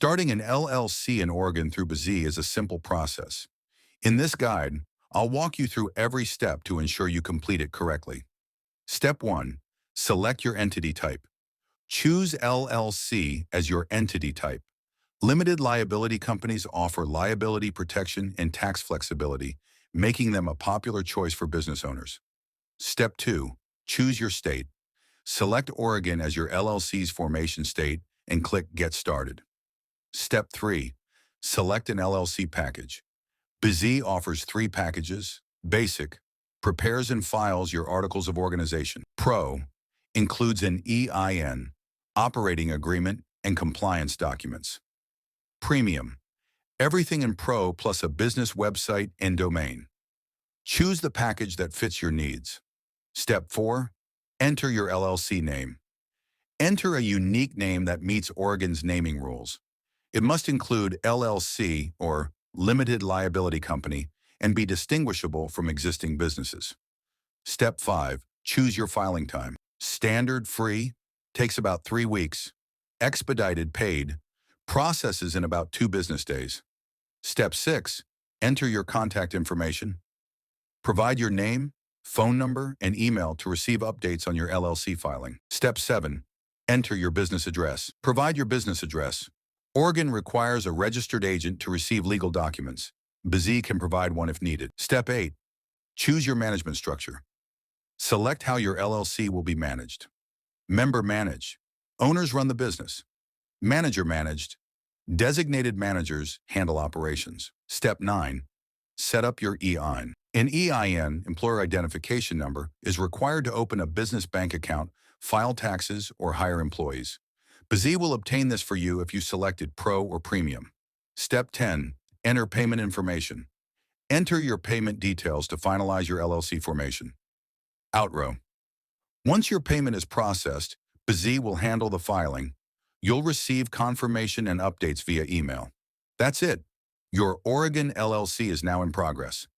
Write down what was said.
Starting an LLC in Oregon through BZ is a simple process. In this guide, I'll walk you through every step to ensure you complete it correctly. Step 1. Select your entity type. Choose LLC as your entity type. Limited liability companies offer liability protection and tax flexibility, making them a popular choice for business owners. Step 2. Choose your state. Select Oregon as your LLC's formation state and click Get Started. Step 3. Select an LLC package. BZ offers 3 packages. Basic, prepares and files your articles of organization. Pro, includes an EIN, operating agreement, and compliance documents. Premium, everything in Pro plus a business website and domain. Choose the package that fits your needs. Step 4. Enter your LLC name. Enter a unique name that meets Oregon's naming rules. It must include LLC or Limited Liability Company and be distinguishable from existing businesses. Step 5. Choose your filing time. Standard free, takes about 3 weeks. Expedited paid, processes in about 2 business days. Step 6. Enter your contact information. Provide your name, phone number, and email to receive updates on your LLC filing. Step 7. Enter your business address. Provide your business address. Oregon requires a registered agent to receive legal documents. BZ can provide one if needed. Step 8. Choose your management structure. Select how your LLC will be managed. Member manage. Owners run the business. Manager managed. Designated managers handle operations. Step 9. Set up your EIN. An EIN, Employer Identification Number, is required to open a business bank account, file taxes, or hire employees. BZ will obtain this for you if you selected Pro or Premium. Step 10. Enter payment information. Enter your payment details to finalize your LLC formation. Outro. Once your payment is processed, BZ will handle the filing. You'll receive confirmation and updates via email. That's it. Your Oregon LLC is now in progress.